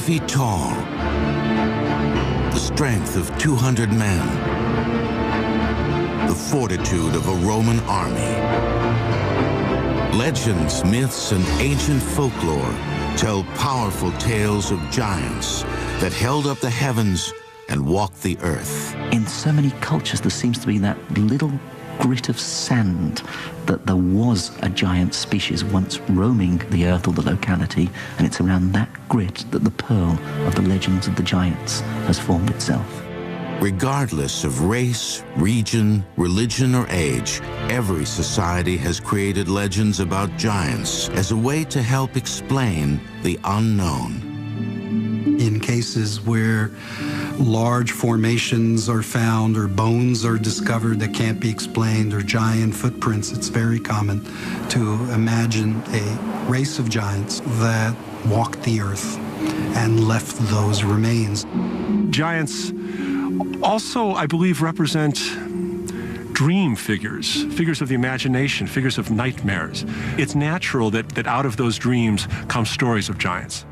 feet tall, the strength of 200 men, the fortitude of a Roman army. Legends, myths, and ancient folklore tell powerful tales of giants that held up the heavens and walked the earth. In so many cultures, there seems to be that little grit of sand that there was a giant species once roaming the earth or the locality, and it's around that grit that the pearl of the legends of the giants has formed itself. Regardless of race, region, religion, or age, every society has created legends about giants as a way to help explain the unknown. In cases where large formations are found or bones are discovered that can't be explained or giant footprints, it's very common to imagine a race of giants that walked the earth and left those remains. Giants also, I believe, represent dream figures, figures of the imagination, figures of nightmares. It's natural that out of those dreams come stories of giants.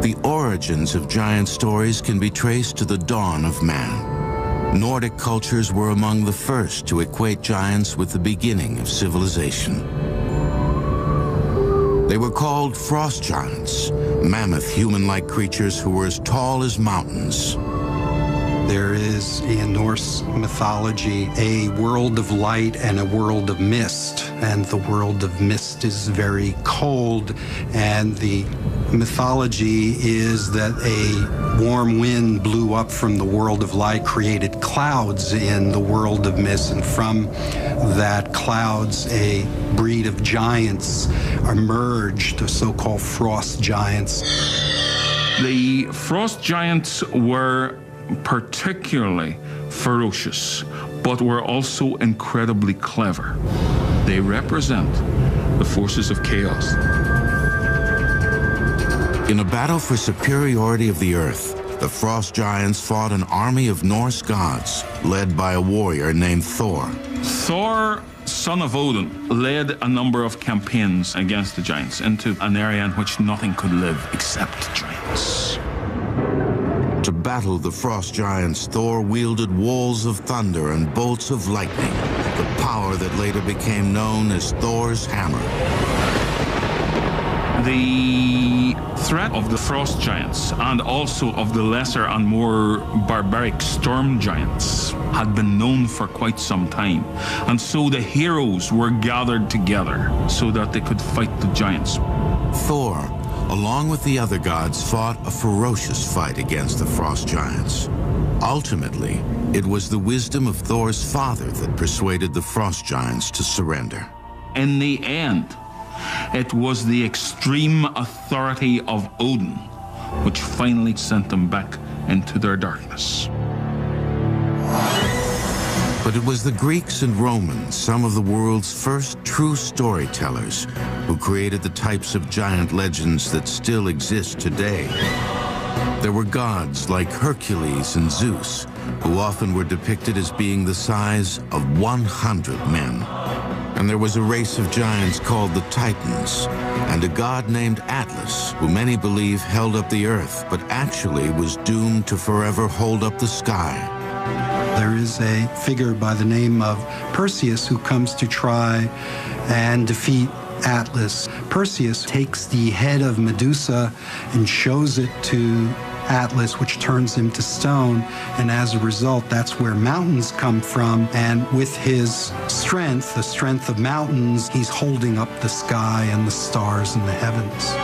The origins of giant stories can be traced to the dawn of man. Nordic cultures were among the first to equate giants with the beginning of civilization. They were called frost giants, mammoth human-like creatures who were as tall as mountains. There is, in Norse mythology, a world of light and a world of mist. And the world of mist is very cold, and the mythology is that a warm wind blew up from the world of light, created clouds in the world of mist, and from that clouds, a breed of giants emerged, the so-called frost giants. The frost giants were particularly ferocious, but were also incredibly clever. They represent the forces of chaos. In a battle for superiority of the earth, the frost giants fought an army of Norse gods led by a warrior named Thor. Thor, son of Odin, led a number of campaigns against the giants into an area in which nothing could live except giants. To battle the frost giants, Thor wielded walls of thunder and bolts of lightning, the power that later became known as Thor's hammer. The threat of the frost giants and also of the lesser and more barbaric storm giants had been known for quite some time. And so the heroes were gathered together so that they could fight the giants. Thor, along with the other gods, fought a ferocious fight against the frost giants. Ultimately, it was the wisdom of Thor's father that persuaded the frost giants to surrender. In the end, it was the extreme authority of Odin which finally sent them back into their darkness. But it was the Greeks and Romans, some of the world's first true storytellers, who created the types of giant legends that still exist today. There were gods like Hercules and Zeus, who often were depicted as being the size of 100 men. And there was a race of giants called the Titans, and a god named Atlas, who many believe held up the earth, but actually was doomed to forever hold up the sky. There is a figure by the name of Perseus who comes to try and defeat Atlas. Perseus takes the head of Medusa and shows it to Atlas, which turns him to stone, and as a result, that's where mountains come from. And with his strength, the strength of mountains, he's holding up the sky and the stars in the heavens.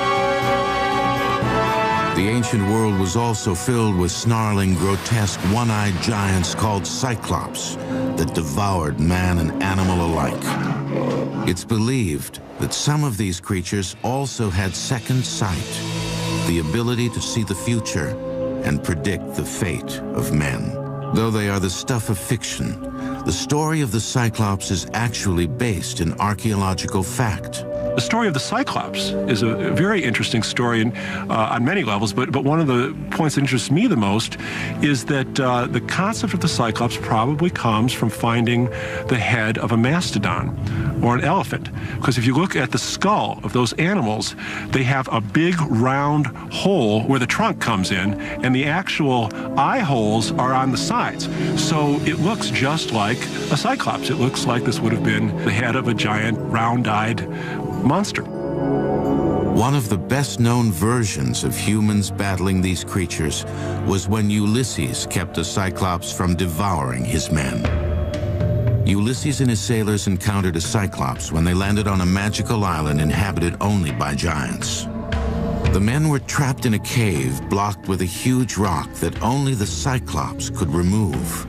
The ancient world was also filled with snarling, grotesque, one-eyed giants called Cyclops that devoured man and animal alike. It's believed that some of these creatures also had second sight, the ability to see the future and predict the fate of men. Though they are the stuff of fiction, the story of the Cyclops is actually based in archaeological fact. The story of the Cyclops is a very interesting story on many levels, but one of the points that interests me the most is that the concept of the Cyclops probably comes from finding the head of a mastodon or an elephant. Because if you look at the skull of those animals, they have a big round hole where the trunk comes in, and the actual eye holes are on the sides. So it looks just like a Cyclops. It looks like this would have been the head of a giant round-eyed monster. One of the best-known versions of humans battling these creatures was when Ulysses kept a Cyclops from devouring his men. Ulysses and his sailors encountered a Cyclops when they landed on a magical island inhabited only by giants. The men were trapped in a cave blocked with a huge rock that only the Cyclops could remove.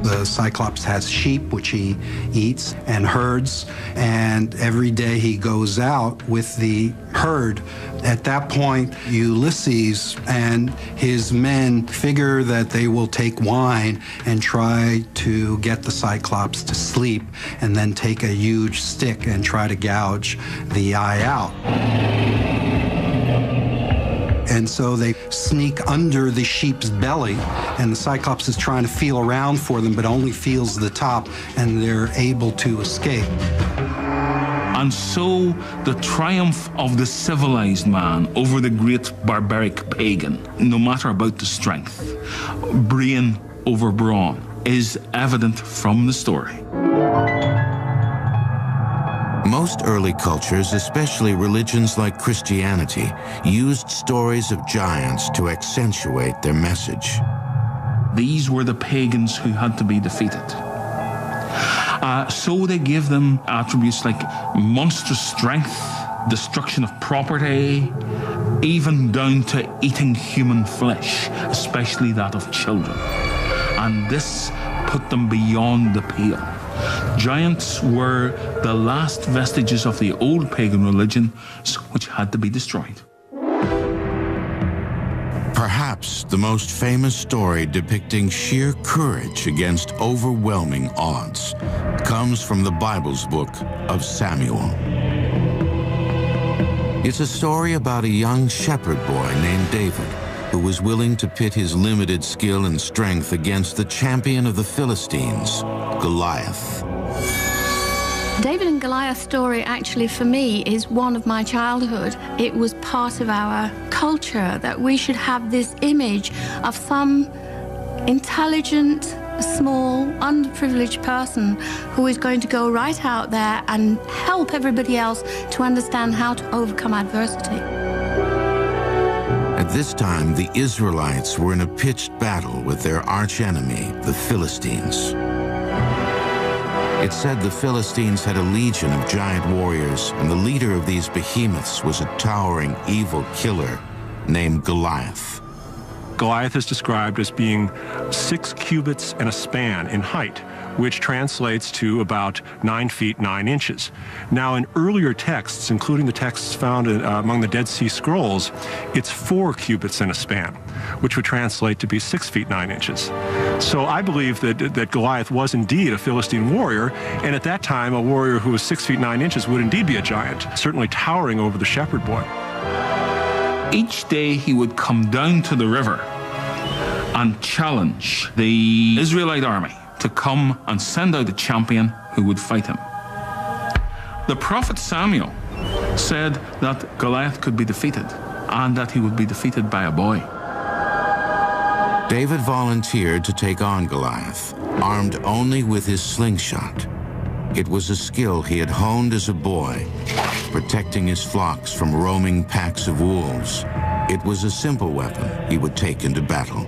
The Cyclops has sheep, which he eats, and herds, and every day he goes out with the herd. At that point, Ulysses and his men figure that they will take wine and try to get the Cyclops to sleep, and then take a huge stick and try to gouge the eye out. And so they sneak under the sheep's belly, and the Cyclops is trying to feel around for them, but only feels the top, and they're able to escape. And so the triumph of the civilized man over the great barbaric pagan, no matter about the strength, brain over brawn, is evident from the story. Most early cultures, especially religions like Christianity, used stories of giants to accentuate their message. These were the pagans who had to be defeated. So they gave them attributes like monstrous strength, destruction of property, even down to eating human flesh, especially that of children. And this put them beyond the pale. Giants were the last vestiges of the old pagan religion, which had to be destroyed. Perhaps the most famous story depicting sheer courage against overwhelming odds comes from the Bible's book of Samuel. It's a story about a young shepherd boy named David who was willing to pit his limited skill and strength against the champion of the Philistines, Goliath. David and Goliath story actually for me is one of my childhood. It was part of our culture that we should have this image of some intelligent, small, underprivileged person who is going to go right out there and help everybody else to understand how to overcome adversity. At this time, the Israelites were in a pitched battle with their archenemy, the Philistines. It said the Philistines had a legion of giant warriors, and the leader of these behemoths was a towering, evil killer named Goliath. Goliath is described as being 6 cubits and a span in height, which translates to about 9 feet 9 inches. Now, in earlier texts, including the texts found among the Dead Sea Scrolls, it's 4 cubits and a span, which would translate to be 6 feet 9 inches. So I believe that Goliath was indeed a Philistine warrior, and at that time, a warrior who was 6 feet 9 inches would indeed be a giant, certainly towering over the shepherd boy. Each day he would come down to the river and challenge the Israelite army to come and send out a champion who would fight him. The prophet Samuel said that Goliath could be defeated and that he would be defeated by a boy. David volunteered to take on Goliath, armed only with his slingshot. It was a skill he had honed as a boy, protecting his flocks from roaming packs of wolves. It was a simple weapon he would take into battle.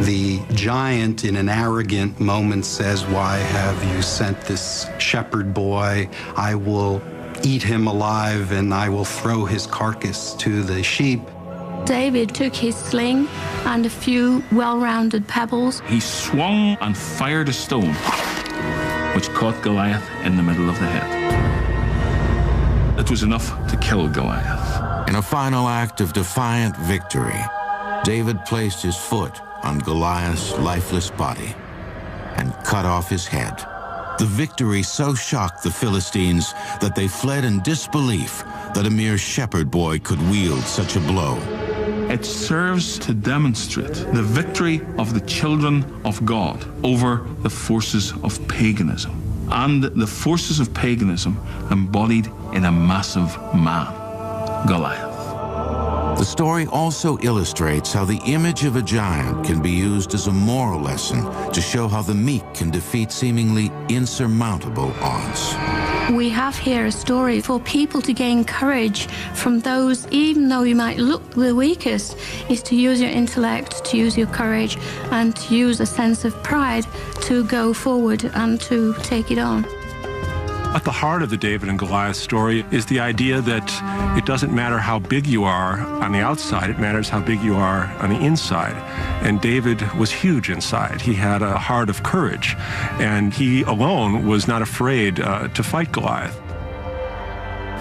The giant, in an arrogant moment, says, "Why have you sent this shepherd boy? I will eat him alive, and I will throw his carcass to the sheep." David took his sling and a few well-rounded pebbles. He swung and fired a stone, which caught Goliath in the middle of the head. It was enough to kill Goliath. In a final act of defiant victory, David placed his foot on Goliath's lifeless body and cut off his head The victory so shocked the Philistines that they fled in disbelief that a mere shepherd boy could wield such a blow. It serves to demonstrate the victory of the children of God over the forces of paganism, and the forces of paganism embodied in a massive man, Goliath. The story also illustrates how the image of a giant can be used as a moral lesson to show how the meek can defeat seemingly insurmountable odds. We have here a story for people to gain courage from those, even though you might look the weakest, is to use your intellect, to use your courage, and to use a sense of pride to go forward and to take it on. At the heart of the David and Goliath story is the idea that it doesn't matter how big you are on the outside, it matters how big you are on the inside. And David was huge inside. He had a heart of courage, and he alone was not afraid to fight Goliath.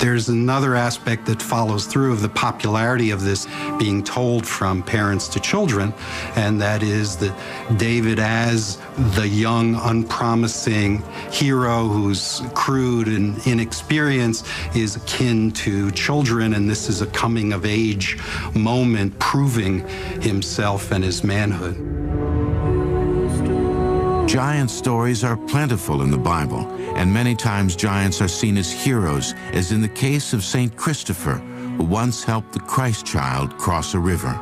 There's another aspect that follows through of the popularity of this being told from parents to children, and that is that David, as the young, unpromising hero who's crude and inexperienced, is akin to children, and this is a coming-of-age moment proving himself and his manhood. Giant stories are plentiful in the Bible, and many times giants are seen as heroes, as in the case of St. Christopher, who once helped the Christ child cross a river.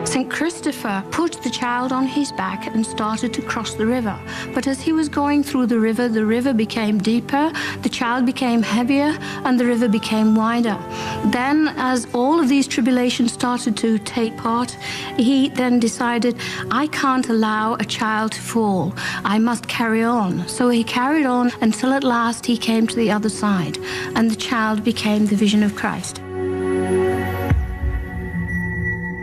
St. Christopher put the child on his back and started to cross the river. But as he was going through the river became deeper, the child became heavier, and the river became wider. Then, as all of these tribulations started to take part, he then decided, I can't allow a child to fall. I must carry on. So he carried on until at last he came to the other side, and the child became the vision of Christ.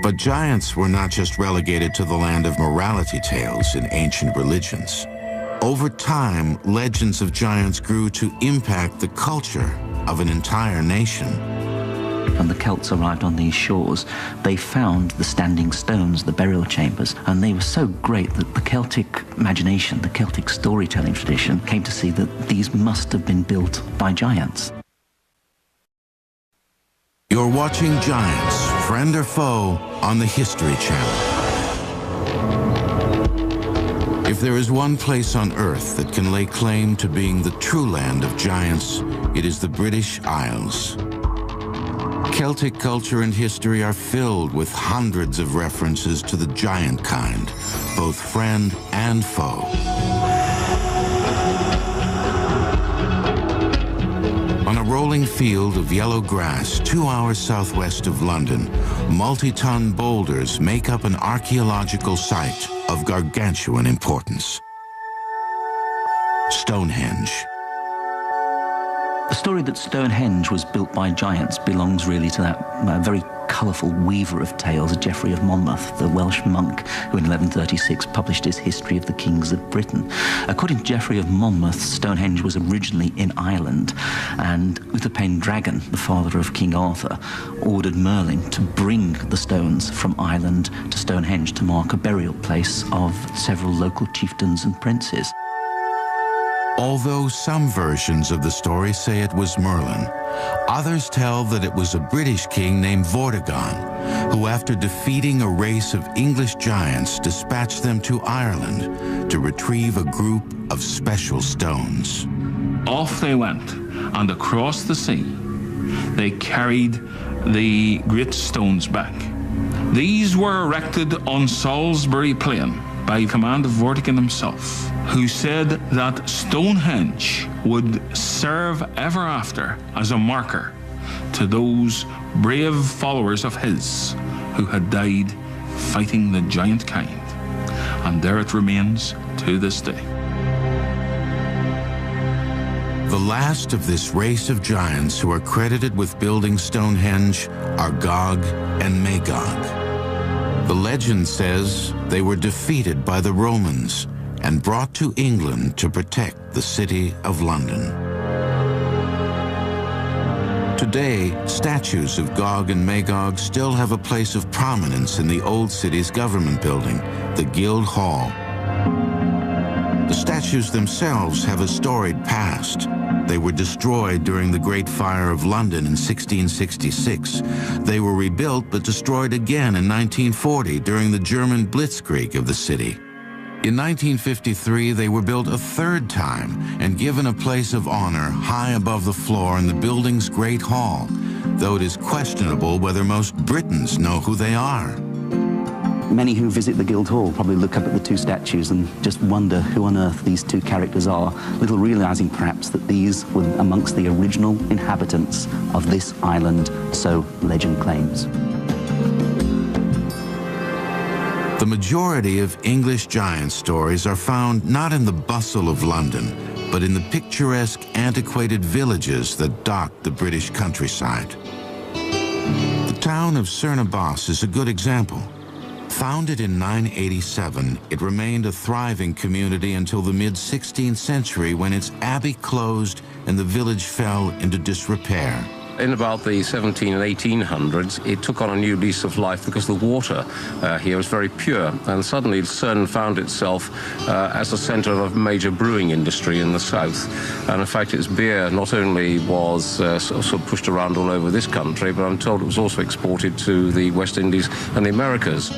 But giants were not just relegated to the land of morality tales in ancient religions. Over time, legends of giants grew to impact the culture of an entire nation. When the Celts arrived on these shores, they found the standing stones, the burial chambers, and they were so great that the Celtic imagination, the Celtic storytelling tradition, came to see that these must have been built by giants. You're watching Giants, Friend or Foe, on the History Channel. If there is one place on Earth that can lay claim to being the true land of giants, it is the British Isles. Celtic culture and history are filled with hundreds of references to the giant kind, both friend and foe. On a rolling field of yellow grass 2 hours southwest of London, multi-ton boulders make up an archaeological site of gargantuan importance. Stonehenge. The story that Stonehenge was built by giants belongs really to that very colourful weaver of tales, Geoffrey of Monmouth, the Welsh monk who in 1136 published his History of the Kings of Britain. According to Geoffrey of Monmouth, Stonehenge was originally in Ireland, and Uther Pendragon, the father of King Arthur, ordered Merlin to bring the stones from Ireland to Stonehenge to mark a burial place of several local chieftains and princes. Although some versions of the story say it was Merlin, others tell that it was a British king named Vortigern, who after defeating a race of English giants dispatched them to Ireland to retrieve a group of special stones. Off they went, and across the sea, they carried the great stones back. These were erected on Salisbury Plain by command of Vortigern himself, who said that Stonehenge would serve ever after as a marker to those brave followers of his who had died fighting the giant kind. And there it remains to this day. The last of this race of giants who are credited with building Stonehenge are Gog and Magog. The legend says they were defeated by the Romans and brought to England to protect the city of London. Today, statues of Gog and Magog still have a place of prominence in the old city's government building, the Guildhall. The statue statues themselves have a storied past. They were destroyed during the Great Fire of London in 1666. They were rebuilt but destroyed again in 1940 during the German blitzkrieg of the city. In 1953, they were built a third time and given a place of honor high above the floor in the building's Great Hall, though it is questionable whether most Britons know who they are. Many who visit the Guildhall probably look up at the two statues and just wonder who on earth these two characters are, little realizing perhaps that these were amongst the original inhabitants of this island, so legend claims. The majority of English giant stories are found not in the bustle of London, but in the picturesque, antiquated villages that dot the British countryside. The town of Cernobos is a good example. Founded in 987, it remained a thriving community until the mid-16th century when its abbey closed and the village fell into disrepair. In about the 17 and 1800s, it took on a new lease of life because the water here was very pure. And suddenly Cern found itself as a center of a major brewing industry in the south. And in fact, its beer not only was sort of pushed around all over this country, but I'm told it was also exported to the West Indies and the Americas.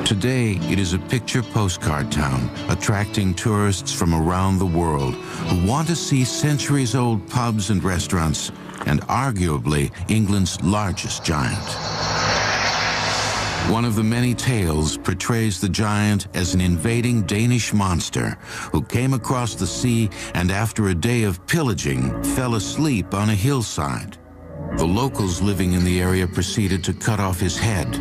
Today, it is a picture postcard town, attracting tourists from around the world who want to see centuries-old pubs and restaurants, and arguably England's largest giant. One of the many tales portrays the giant as an invading Danish monster who came across the sea and after a day of pillaging, fell asleep on a hillside. The locals living in the area proceeded to cut off his head.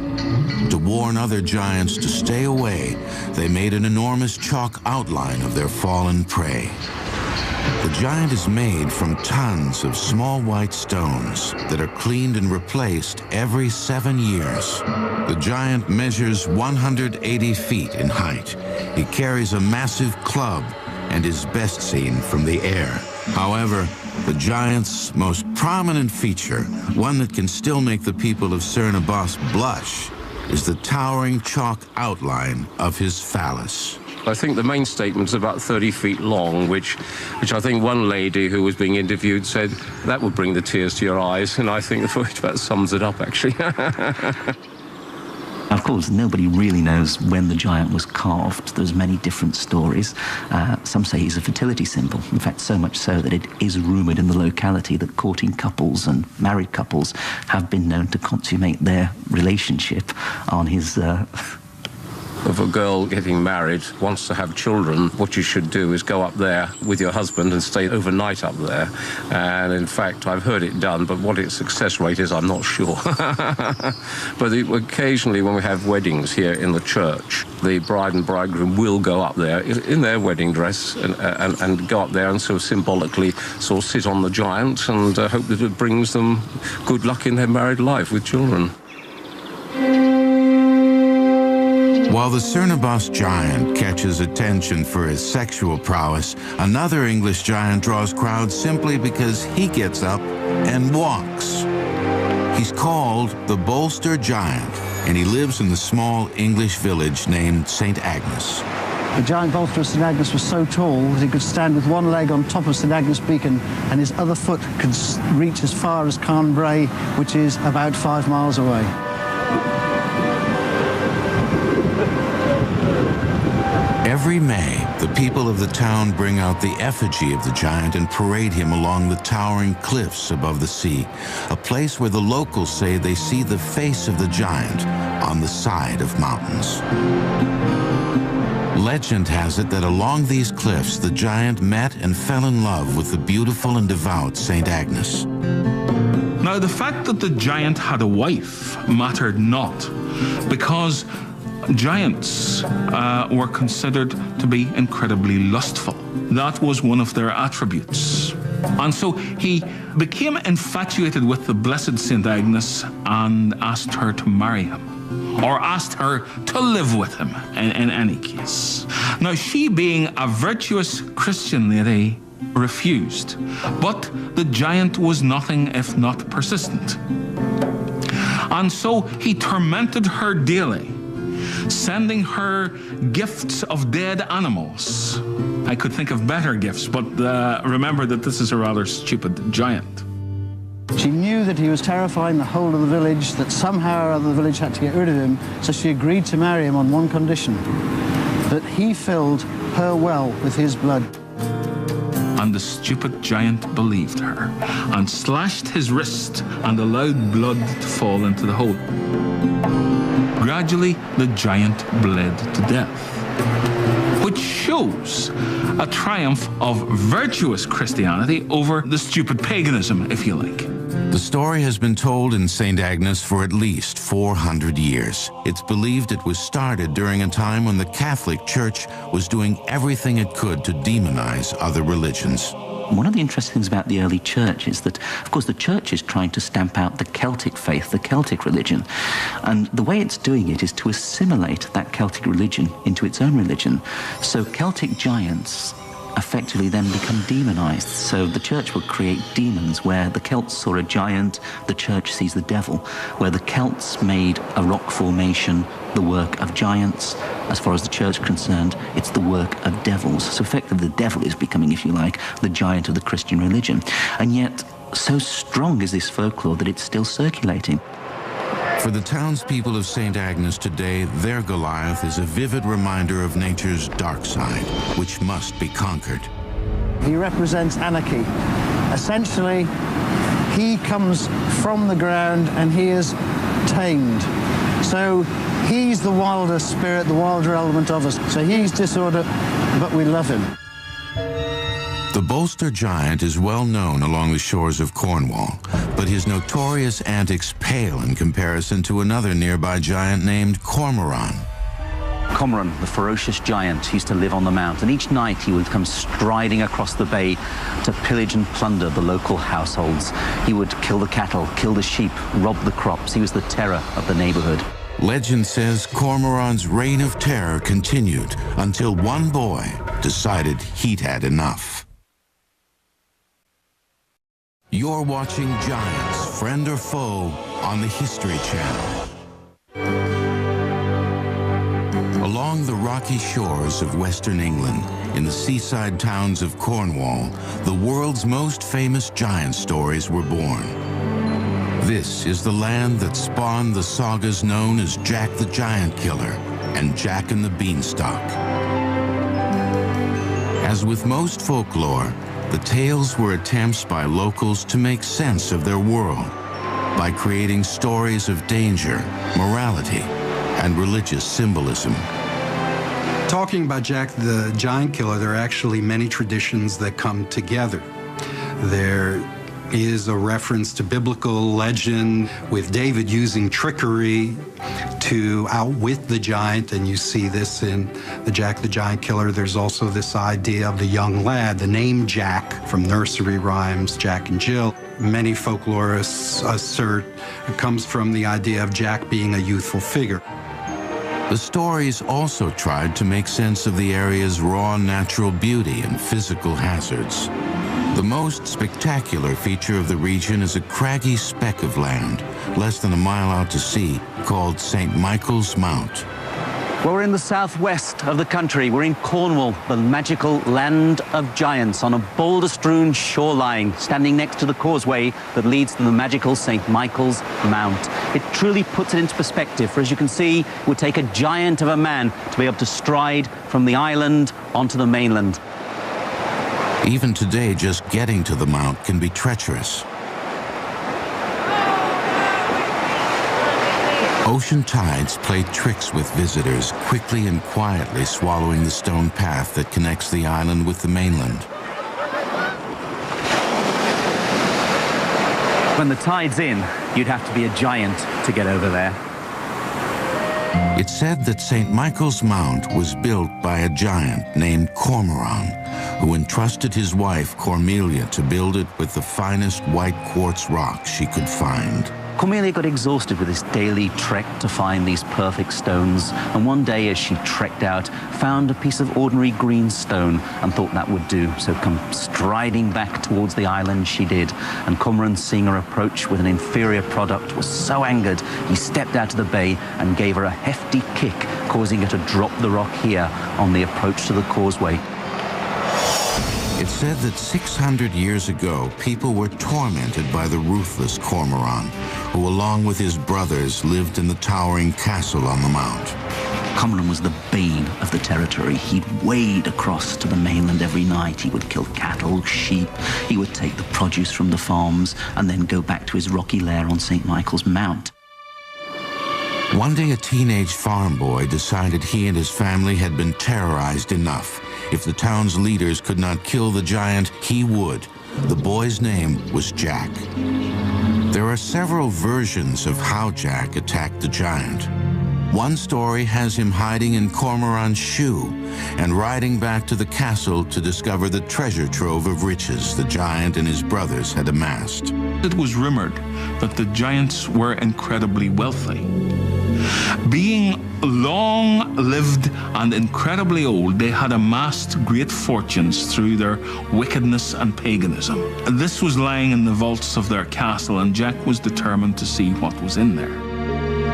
To warn other giants to stay away, they made an enormous chalk outline of their fallen prey. The giant is made from tons of small white stones that are cleaned and replaced every 7 years. The giant measures 180 feet in height. He carries a massive club and is best seen from the air. However, the giant's most prominent feature, one that can still make the people of Cernobos blush, is the towering chalk outline of his phallus. I think the main statement is about 30 feet long, which I think one lady who was being interviewed said, that would bring the tears to your eyes, and I think that sums it up, actually. Of course, nobody really knows when the giant was carved. There's many different stories. Some say he's a fertility symbol. In fact, so much so that it is rumoured in the locality that courting couples and married couples have been known to consummate their relationship on his... If a girl getting married wants to have children, what you should do is go up there with your husband and stay overnight up there. And in fact, I've heard it done, but what its success rate is, I'm not sure. But occasionally when we have weddings here in the church, the bride and bridegroom will go up there in their wedding dress and go up there and sort of symbolically sort of sit on the giant and hope that it brings them good luck in their married life with children. While the Cernobos giant catches attention for his sexual prowess, another English giant draws crowds simply because he gets up and walks. He's called the Bolster Giant, and he lives in the small English village named St. Agnes. The giant Bolster of St. Agnes was so tall that he could stand with one leg on top of St. Agnes Beacon and his other foot could reach as far as Carn Bray, which is about 5 miles away. Every May, the people of the town bring out the effigy of the giant and parade him along the towering cliffs above the sea, a place where the locals say they see the face of the giant on the side of mountains. Legend has it that along these cliffs, the giant met and fell in love with the beautiful and devout St. Agnes. Now, the fact that the giant had a wife mattered not, because giants were considered to be incredibly lustful. That was one of their attributes. And so he became infatuated with the blessed St. Agnes and asked her to marry him, or asked her to live with him in any case. Now, she, being a virtuous Christian lady, refused, but the giant was nothing if not persistent. And so he tormented her daily, sending her gifts of dead animals. I could think of better gifts, but remember that this is a rather stupid giant. She knew that he was terrifying the whole of the village, that somehow or other the village had to get rid of him, so she agreed to marry him on one condition, that he filled her well with his blood. And the stupid giant believed her, and slashed his wrist and allowed blood to fall into the hole. Gradually, the giant bled to death, which shows a triumph of virtuous Christianity over the stupid paganism, if you like. The story has been told in St. Agnes for at least 400 years. It's believed it was started during a time when the Catholic Church was doing everything it could to demonize other religions. One of the interesting things about the early church is that, of course, the church is trying to stamp out the Celtic faith, the Celtic religion. And the way it's doing it is to assimilate that Celtic religion into its own religion. So Celtic giants effectively then become demonized. So the church would create demons. Where the Celts saw a giant, the church sees the devil. Where the Celts made a rock formation the work of giants, as far as the church is concerned, it's the work of devils. So effectively the devil is becoming, if you like, the giant of the Christian religion. And yet, so strong is this folklore that it's still circulating. For the townspeople of St. Agnes today, their Goliath is a vivid reminder of nature's dark side, which must be conquered. He represents anarchy. Essentially, he comes from the ground and he is tamed. So he's the wilder spirit, the wilder element of us. So he's disorder, but we love him. The Bolster giant is well known along the shores of Cornwall, but his notorious antics pale in comparison to another nearby giant named Cormoran. Cormoran, the ferocious giant, used to live on the mount, and each night he would come striding across the bay to pillage and plunder the local households. He would kill the cattle, kill the sheep, rob the crops. He was the terror of the neighborhood. Legend says Cormoran's reign of terror continued until one boy decided he'd had enough. You're watching Giants, Friend or Foe, on the History Channel. Along the rocky shores of Western England, in the seaside towns of Cornwall, the world's most famous giant stories were born. This is the land that spawned the sagas known as Jack the Giant Killer and Jack and the Beanstalk. As with most folklore, the tales were attempts by locals to make sense of their world by creating stories of danger, morality, and religious symbolism. Talking about Jack the Giant Killer, there are actually many traditions that come together. There is a reference to biblical legend with David using trickery to outwit the giant, and you see this in the Jack the Giant Killer. There's also this idea of the young lad, the name Jack from nursery rhymes, Jack and Jill. Many folklorists assert it comes from the idea of Jack being a youthful figure. The stories also tried to make sense of the area's raw natural beauty and physical hazards. The most spectacular feature of the region is a craggy speck of land, less than a mile out to sea, called St. Michael's Mount. Well, we're in the southwest of the country. We're in Cornwall, the magical land of giants, on a boulder-strewn shoreline, standing next to the causeway that leads to the magical St. Michael's Mount. It truly puts it into perspective, for as you can see, it would take a giant of a man to be able to stride from the island onto the mainland. Even today, just getting to the mount can be treacherous. Ocean tides play tricks with visitors, quickly and quietly swallowing the stone path that connects the island with the mainland. When the tide's in, you'd have to be a giant to get over there. It's said that St. Michael's Mount was built by a giant named Cormoran, who entrusted his wife Cormelia to build it with the finest white quartz rock she could find. Cormelia got exhausted with this daily trek to find these perfect stones, and one day as she trekked out, found a piece of ordinary green stone and thought that would do. So come striding back towards the island she did, and Cormoran, seeing her approach with an inferior product, was so angered he stepped out of the bay and gave her a hefty kick, causing her to drop the rock here on the approach to the causeway. It's said that 600 years ago, people were tormented by the ruthless Cormoran, who, along with his brothers, lived in the towering castle on the mount. Cormoran was the bane of the territory. He'd wade across to the mainland every night. He would kill cattle, sheep. He would take the produce from the farms and then go back to his rocky lair on St. Michael's Mount. One day, a teenage farm boy decided he and his family had been terrorized enough. If the town's leaders could not kill the giant, he would. The boy's name was Jack. There are several versions of how Jack attacked the giant. One story has him hiding in Cormoran's shoe and riding back to the castle to discover the treasure trove of riches the giant and his brothers had amassed. It was rumored that the giants were incredibly wealthy. Being long-lived and incredibly old, they had amassed great fortunes through their wickedness and paganism. This was lying in the vaults of their castle, and Jack was determined to see what was in there.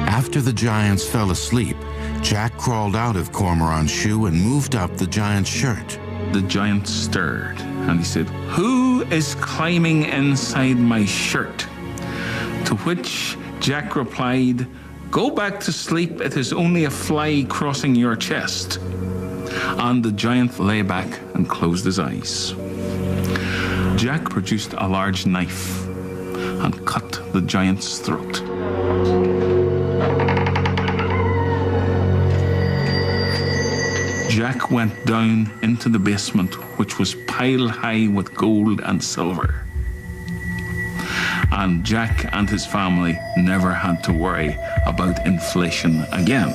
After the giants fell asleep, Jack crawled out of Cormoran's shoe and moved up the giant's shirt. The giant stirred, and he said, "Who is climbing inside my shirt?" To which Jack replied, "Go back to sleep, it is only a fly crossing your chest." And the giant lay back and closed his eyes. Jack produced a large knife and cut the giant's throat. Jack went down into the basement, which was piled high with gold and silver. And Jack and his family never had to worry about inflation again.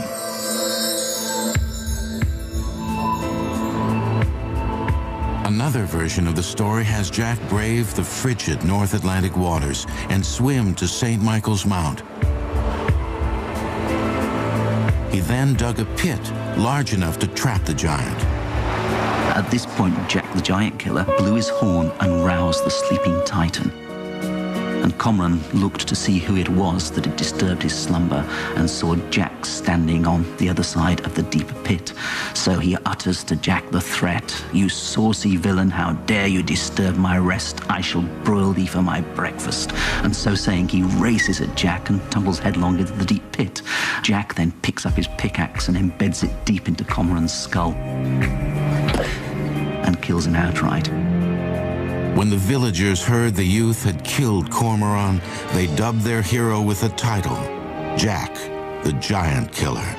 Another version of the story has Jack brave the frigid North Atlantic waters and swim to St. Michael's Mount. He then dug a pit large enough to trap the giant. At this point, Jack the Giant Killer blew his horn and roused the sleeping Titan. And Cormoran looked to see who it was that had disturbed his slumber and saw Jack standing on the other side of the deep pit. So he utters to Jack the threat, "You saucy villain, how dare you disturb my rest? I shall broil thee for my breakfast." And so saying, he races at Jack and tumbles headlong into the deep pit. Jack then picks up his pickaxe and embeds it deep into Cormoran's skull and kills him outright. When the villagers heard the youth had killed Cormoran, they dubbed their hero with a title, Jack the Giant Killer.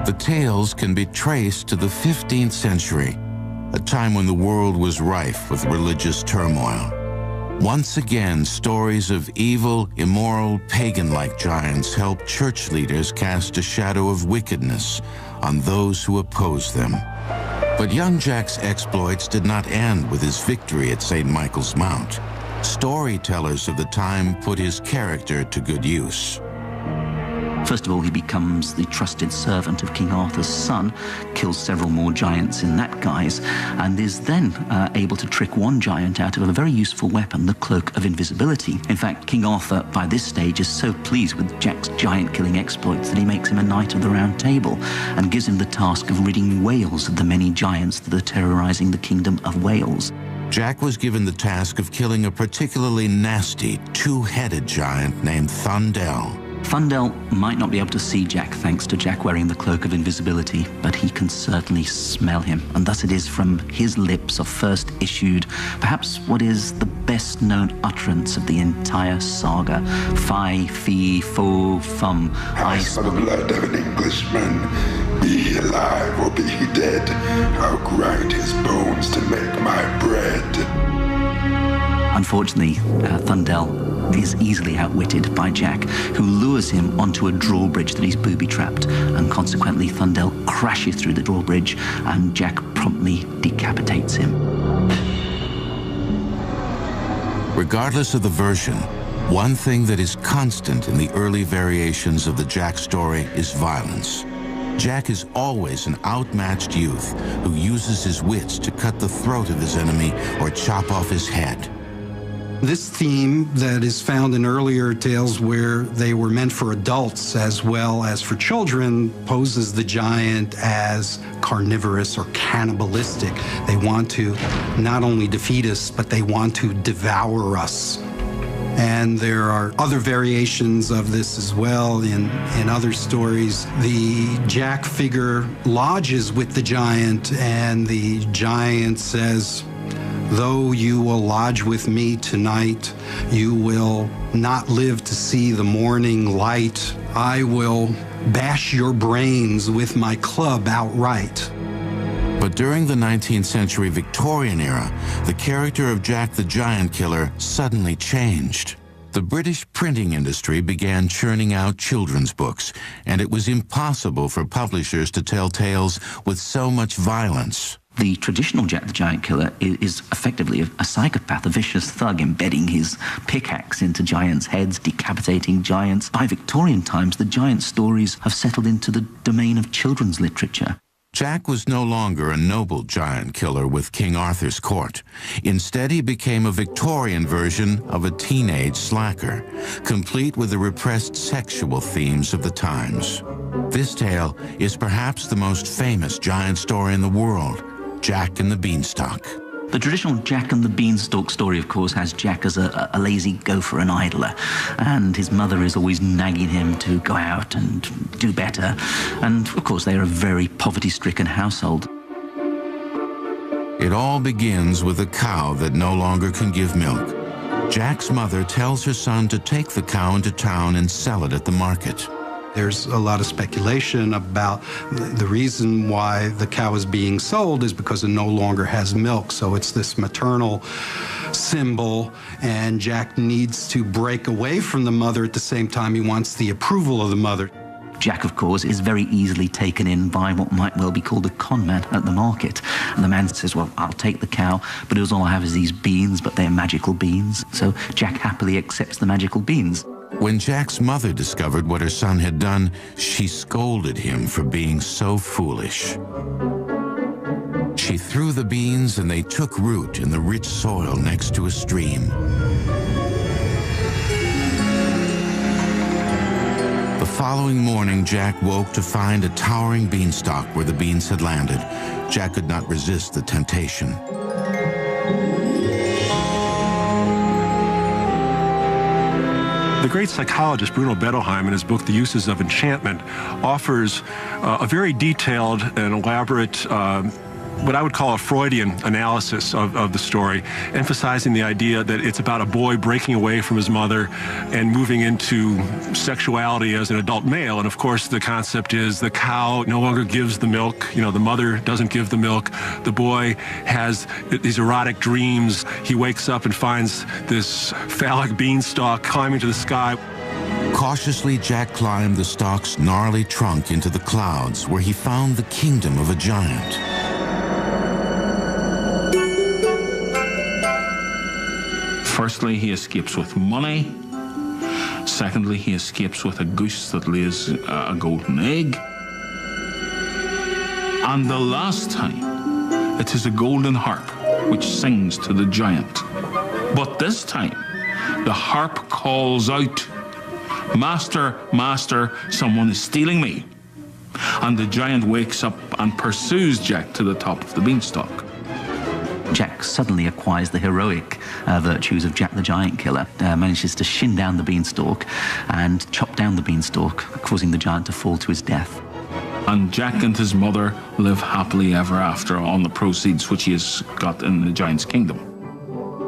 The tales can be traced to the 15th century, a time when the world was rife with religious turmoil. Once again, stories of evil, immoral, pagan-like giants helped church leaders cast a shadow of wickedness on those who opposed them. But young Jack's exploits did not end with his victory at St. Michael's Mount. Storytellers of the time put his character to good use. First of all, he becomes the trusted servant of King Arthur's son, kills several more giants in that guise, and is then able to trick one giant out of a very useful weapon, the Cloak of Invisibility. In fact, King Arthur, by this stage, is so pleased with Jack's giant-killing exploits that he makes him a Knight of the Round Table and gives him the task of ridding Wales of the many giants that are terrorizing the Kingdom of Wales. Jack was given the task of killing a particularly nasty, two-headed giant named Thundel. Thundel might not be able to see Jack thanks to Jack wearing the Cloak of Invisibility, but he can certainly smell him, and thus it is from his lips are first issued perhaps what is the best-known utterance of the entire saga. Fi, fi, fo, fum. I saw the blood of an Englishman. Be he alive or be he dead, I'll grind his bones to make my bread. Unfortunately, Thundel is easily outwitted by Jack, who lures him onto a drawbridge that he's booby-trapped, and consequently Thundel crashes through the drawbridge and Jack promptly decapitates him. Regardless of the version, one thing that is constant in the early variations of the Jack story is violence. Jack is always an outmatched youth who uses his wits to cut the throat of his enemy or chop off his head. This theme that is found in earlier tales where they were meant for adults as well as for children poses the giant as carnivorous or cannibalistic. They want to not only defeat us, but they want to devour us. And there are other variations of this as well in other stories. The Jack figure lodges with the giant, and the giant says, "Though you will lodge with me tonight, you will not live to see the morning light. I will bash your brains with my club outright." But during the 19th century Victorian era, the character of Jack the Giant Killer suddenly changed. The British printing industry began churning out children's books, and it was impossible for publishers to tell tales with so much violence. The traditional Jack the Giant Killer is effectively a psychopath, a vicious thug, embedding his pickaxe into giants' heads, decapitating giants. By Victorian times, the giant stories have settled into the domain of children's literature. Jack was no longer a noble giant killer with King Arthur's court. Instead, he became a Victorian version of a teenage slacker, complete with the repressed sexual themes of the times. This tale is perhaps the most famous giant story in the world, Jack and the Beanstalk. The traditional Jack and the Beanstalk story, of course, has Jack as a lazy gopher, an idler, and his mother is always nagging him to go out and do better. And, of course, they are a very poverty-stricken household. It all begins with a cow that no longer can give milk. Jack's mother tells her son to take the cow into town and sell it at the market. There's a lot of speculation about the reason why the cow is being sold is because it no longer has milk. So it's this maternal symbol, and Jack needs to break away from the mother. At the same time, he wants the approval of the mother. Jack, of course, is very easily taken in by what might well be called a con man at the market. And the man says, well, I'll take the cow, but all I have is these beans, but they're magical beans. So Jack happily accepts the magical beans. When Jack's mother discovered what her son had done, she scolded him for being so foolish. She threw the beans and they took root in the rich soil next to a stream. The following morning, Jack woke to find a towering beanstalk where the beans had landed. Jack could not resist the temptation. The great psychologist Bruno Bettelheim, in his book, The Uses of Enchantment, offers a very detailed and elaborate what I would call a Freudian analysis of the story, emphasizing the idea that it's about a boy breaking away from his mother and moving into sexuality as an adult male. And of course, the concept is the cow no longer gives the milk. You know, the mother doesn't give the milk. The boy has these erotic dreams. He wakes up and finds this phallic beanstalk climbing to the sky. Cautiously, Jack climbed the stalk's gnarly trunk into the clouds, where he found the kingdom of a giant. Firstly, he escapes with money. Secondly, he escapes with a goose that lays a golden egg. And the last time, it is a golden harp which sings to the giant. But this time, the harp calls out, "Master, master, someone is stealing me." And the giant wakes up and pursues Jack to the top of the beanstalk. Jack suddenly acquires the heroic virtues of Jack the Giant Killer, manages to shin down the beanstalk and chop down the beanstalk, causing the giant to fall to his death. And Jack and his mother live happily ever after on the proceeds which he has got in the giant's kingdom.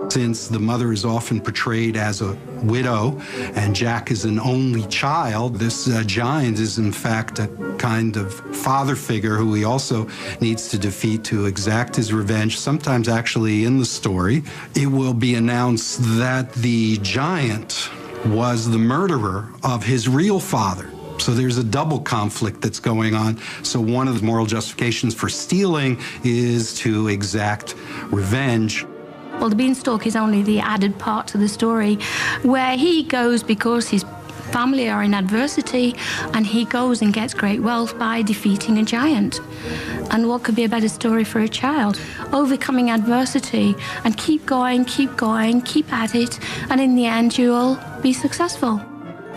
Since the mother is often portrayed as a widow and Jack is an only child, this giant is in fact a kind of father figure who he also needs to defeat to exact his revenge. Sometimes actually in the story, it will be announced that the giant was the murderer of his real father. So there's a double conflict that's going on. So one of the moral justifications for stealing is to exact revenge. Well, the beanstalk is only the added part to the story, where he goes because his family are in adversity, and he goes and gets great wealth by defeating a giant. And what could be a better story for a child? Overcoming adversity and keep going, keep at it, and in the end you'll be successful.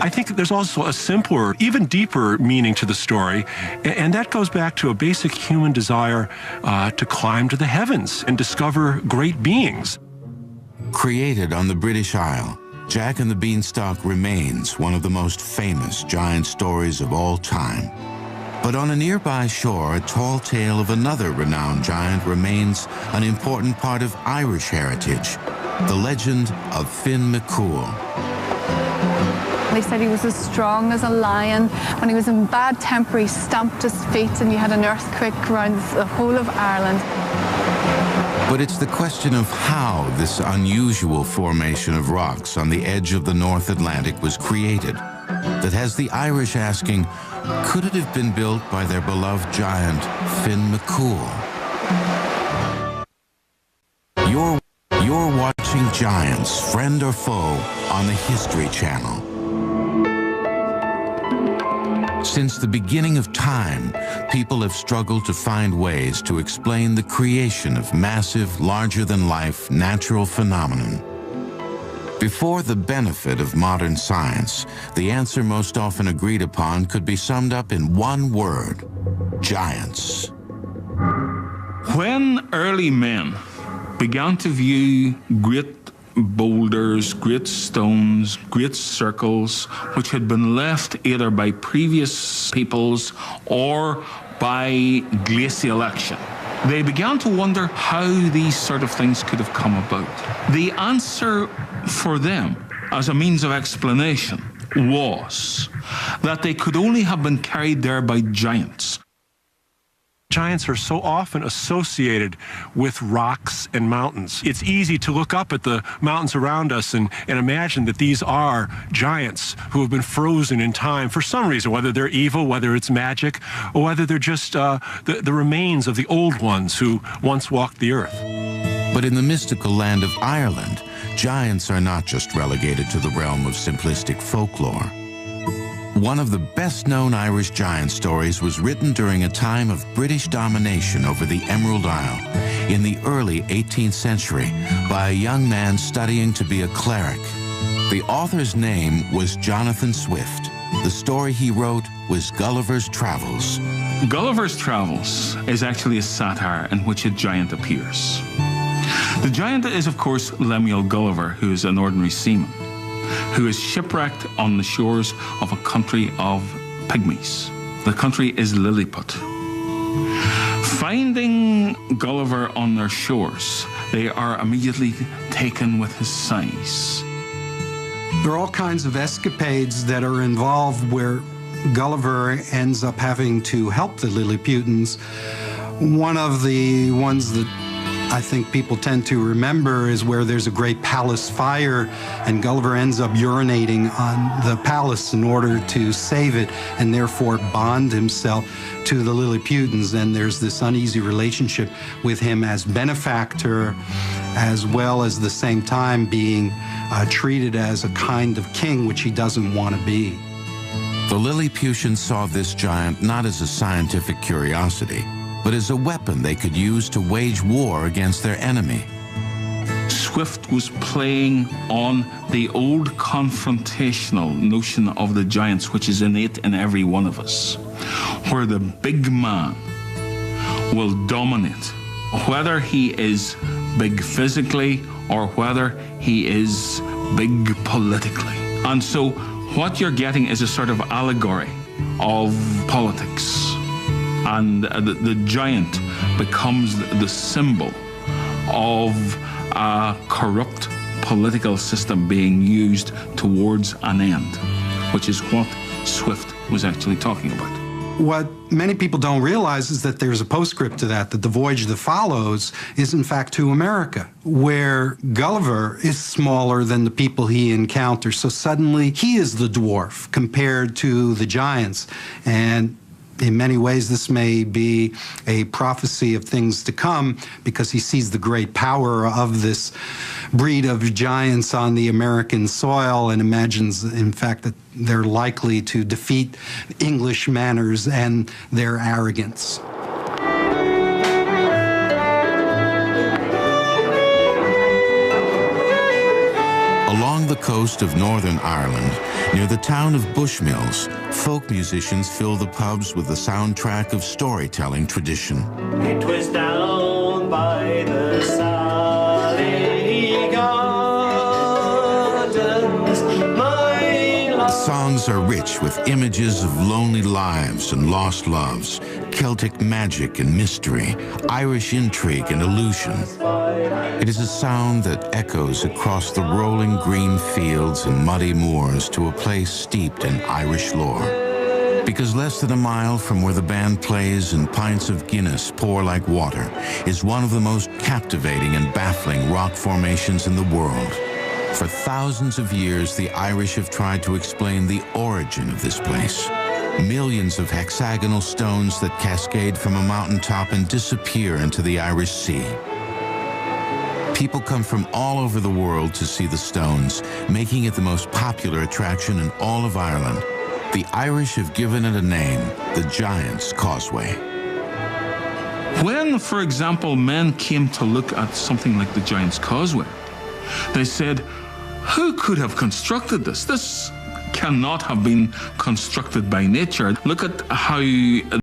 I think there's also a simpler, even deeper meaning to the story, and that goes back to a basic human desire to climb to the heavens and discover great beings. Created on the British Isle, Jack and the Beanstalk remains one of the most famous giant stories of all time. But on a nearby shore, a tall tale of another renowned giant remains an important part of Irish heritage, the legend of Finn McCool. They said he was as strong as a lion. When he was in bad temper, he stamped his feet and you had an earthquake around the whole of Ireland. But it's the question of how this unusual formation of rocks on the edge of the North Atlantic was created that has the Irish asking, could it have been built by their beloved giant, Finn McCool? You're watching Giants, Friend or Foe, on the History Channel. Since the beginning of time, people have struggled to find ways to explain the creation of massive, larger-than-life natural phenomenon. Before the benefit of modern science, the answer most often agreed upon could be summed up in one word: giants. When early men began to view great boulders, great stones, great circles, which had been left either by previous peoples or by glacial action, they began to wonder how these sort of things could have come about. The answer for them, as a means of explanation, was that they could only have been carried there by giants. Giants are so often associated with rocks and mountains. It's easy to look up at the mountains around us and imagine that these are giants who have been frozen in time for some reason, whether they're evil, whether it's magic, or whether they're just the remains of the old ones who once walked the earth. But in the mystical land of Ireland, giants are not just relegated to the realm of simplistic folklore. One of the best-known Irish giant stories was written during a time of British domination over the Emerald Isle in the early 18th century by a young man studying to be a cleric. The author's name was Jonathan Swift. The story he wrote was Gulliver's Travels. Gulliver's Travels is actually a satire in which a giant appears. The giant is, of course, Lemuel Gulliver, who is an ordinary seaman, who is shipwrecked on the shores of a country of pygmies. The country is Lilliput. Finding Gulliver on their shores, they are immediately taken with his size. There are all kinds of escapades that are involved where Gulliver ends up having to help the Lilliputans. One of the ones that I think people tend to remember is where there's a great palace fire and Gulliver ends up urinating on the palace in order to save it and therefore bond himself to the Lilliputans. And there's this uneasy relationship with him as benefactor, as well as the same time being treated as a kind of king, which he doesn't want to be. The Lilliputians saw this giant not as a scientific curiosity, but as a weapon they could use to wage war against their enemy. Swift was playing on the old confrontational notion of the giants, which is innate in every one of us, where the big man will dominate, whether he is big physically or whether he is big politically. And so what you're getting is a sort of allegory of politics. And the giant becomes the symbol of a corrupt political system being used towards an end, which is what Swift was actually talking about. What many people don't realize is that there's a postscript to that the voyage that follows is in fact to America, where Gulliver is smaller than the people he encounters. So suddenly he is the dwarf compared to the giants. And in many ways, this may be a prophecy of things to come because he sees the great power of this breed of giants on the American soil and imagines, in fact, that they're likely to defeat English manners and their arrogance. Along the coast of Northern Ireland, near the town of Bushmills, folk musicians fill the pubs with the soundtrack of storytelling tradition. It was down by the Sally Gardens, my love. The songs are rich with images of lonely lives and lost loves, Celtic magic and mystery, Irish intrigue and illusion. It is a sound that echoes across the rolling green fields and muddy moors to a place steeped in Irish lore. Because less than a mile from where the band plays and pints of Guinness pour like water is one of the most captivating and baffling rock formations in the world. For thousands of years, the Irish have tried to explain the origin of this place. Millions of hexagonal stones that cascade from a mountaintop and disappear into the Irish Sea. People come from all over the world to see the stones, making it the most popular attraction in all of Ireland. The Irish have given it a name, the Giant's Causeway. When, for example, men came to look at something like the Giant's Causeway, they said, who could have constructed this? This cannot have been constructed by nature. Look at how